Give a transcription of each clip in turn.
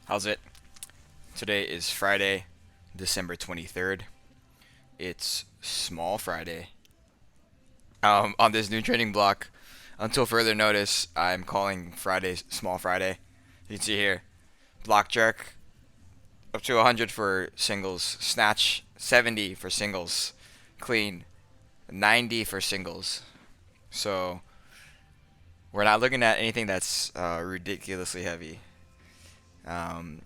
How's it? Today is Friday, December 23rd. It's Small Friday. On this new training block, until further notice, I'm calling Friday Small Friday. You can see here, block jerk up to 100 for singles, snatch 70 for singles, clean 90 for singles. So we're not looking at anything that's ridiculously heavy. Um,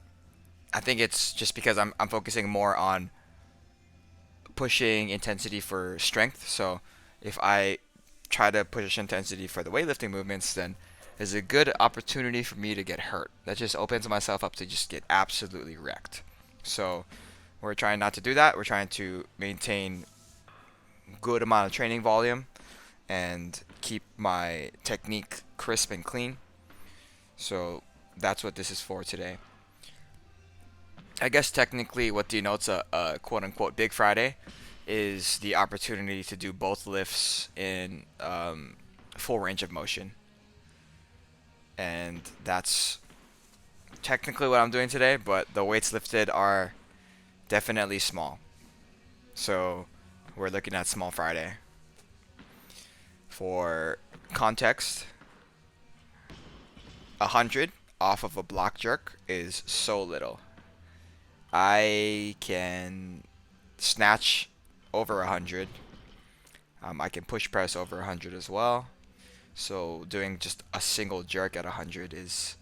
I think it's just because I'm focusing more on pushing intensity for strength. So if I try to push intensity for the weightlifting movements, then there's a good opportunity for me to get hurt. That just opens myself up to just get absolutely wrecked. So we're trying not to do that. We're trying to maintain good amount of training volume and keep my technique crisp and clean. So that's what this is for today. I guess technically what denotes a quote unquote big Friday is the opportunity to do both lifts in full range of motion. And that's technically what I'm doing today, but the weights lifted are definitely small. So we're looking at Small Friday. For context, 100 off of a block jerk is so little. I can snatch over 100. I can push press over 100 as well. So doing just a single jerk at 100 is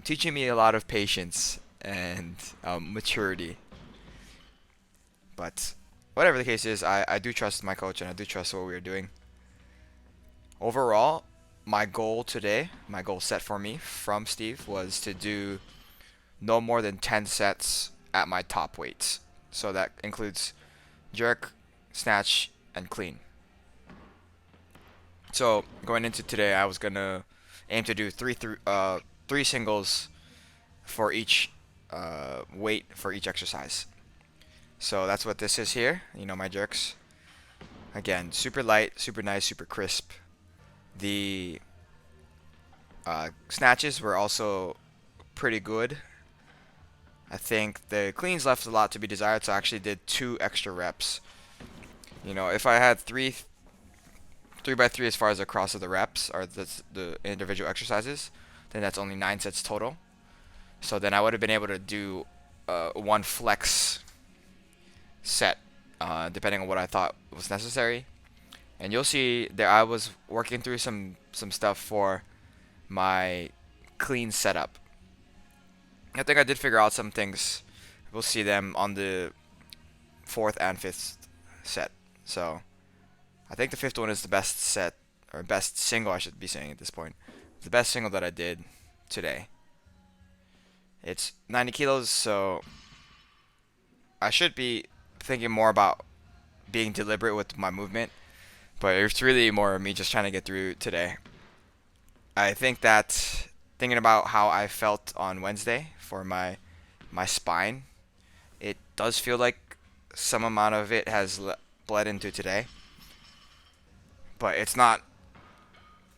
teaching me a lot of patience and maturity. But whatever the case is, I do trust my coach and I do trust what we are doing. Overall, my goal today, my goal set for me from Steve was to do no more than 10 sets at my top weights. So that includes jerk, snatch, and clean. So going into today, I was gonna aim to do three singles for each weight for each exercise. So that's what this is here. You know, my jerks. Again, super light, super nice, super crisp. The snatches were also pretty good. I think the cleans left a lot to be desired, so I actually did 2 extra reps. You know, if I had three by three as far as the cross of the reps or the individual exercises, then that's only 9 sets total. So then I would have been able to do one flex set, depending on what I thought was necessary. And you'll see that I was working through some stuff for my clean setup. I think I did figure out some things. We'll see them on the fourth and fifth set. So I think the fifth one is the best set, or best single I should be saying at this point. The best single that I did today. It's 90 kilos, so I should be thinking more about being deliberate with my movement, but it's really more of me just trying to get through today. I think that thinking about how I felt on Wednesday for my spine, it does feel like some amount of it has bled into today, but it's not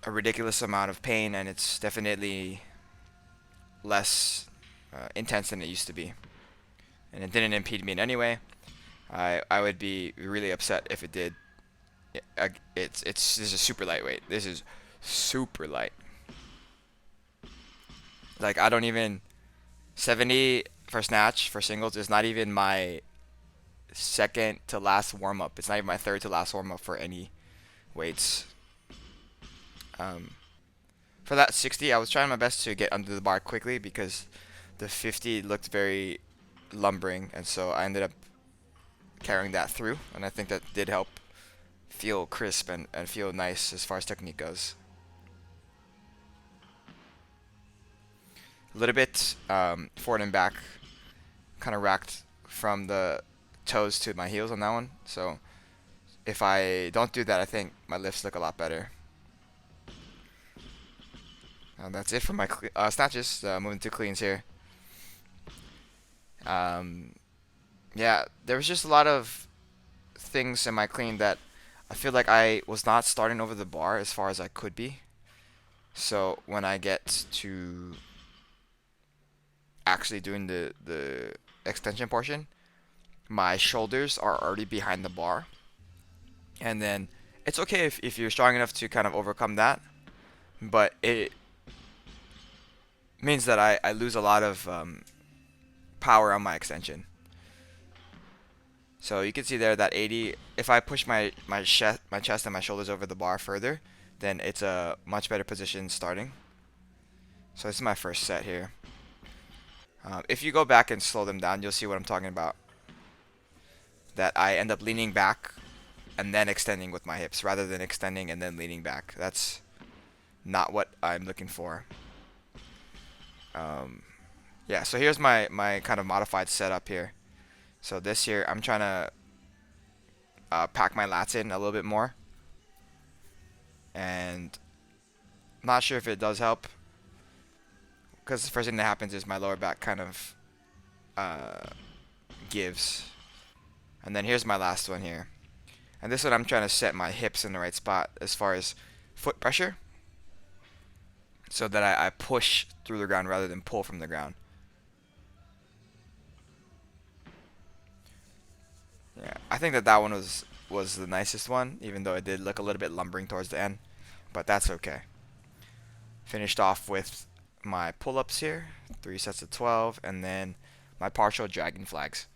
a ridiculous amount of pain, and it's definitely less intense than it used to be. And it didn't impede me in any way. I would be really upset if it did. This is super lightweight. This is super light. Like I don't even 70 for snatch for singles is not even my second to last warm up. It's not even my third to last warm up for any weights. Um, for that 60, I was trying my best to get under the bar quickly because the 50 looked very lumbering, and so I ended up carrying that through, and I think that did help feel crisp and feel nice as far as technique goes. A little bit forward and back, kind of racked from the toes to my heels on that one. So if I don't do that, I think my lifts look a lot better. That's it for my snatches. Moving to cleans here. Yeah, there was just a lot of things in my clean that I feel like I was not starting over the bar as far as I could be. So when I get to actually doing the extension portion, my shoulders are already behind the bar. And then it's okay if you're strong enough to kind of overcome that, but it means that I lose a lot of power on my extension. So you can see there that 80, if I push my chest and my shoulders over the bar further, then it's a much better position starting. So this is my first set here. If you go back and slow them down, you'll see what I'm talking about. That I end up leaning back and then extending with my hips rather than extending and then leaning back. That's not what I'm looking for. Yeah, so here's my kind of modified setup here. So this here, I'm trying to pack my lats in a little bit more. And I'm not sure if it does help, because the first thing that happens is my lower back kind of gives. And then here's my last one here. And this one I'm trying to set my hips in the right spot as far as foot pressure, so that I push through the ground rather than pull from the ground. Yeah, I think that that one was the nicest one, even though it did look a little bit lumbering towards the end, but that's okay. Finished off with my pull-ups here, 3 sets of 12, and then my partial dragon flags.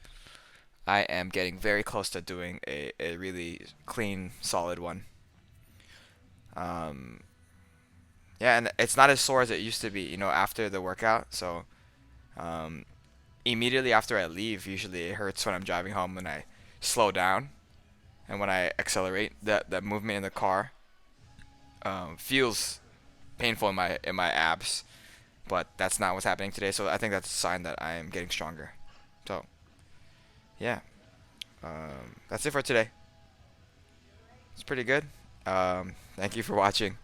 I am getting very close to doing a really clean, solid one. Um, yeah, and it's not as sore as it used to be, after the workout. So um, immediately after I leave, usually it hurts when I'm driving home when I slow down and when I accelerate. That movement in the car feels painful in my abs, but that's not what's happening today. So I think that's a sign that I am getting stronger. So yeah, that's it for today. It's pretty good. Thank you for watching.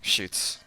Shoots.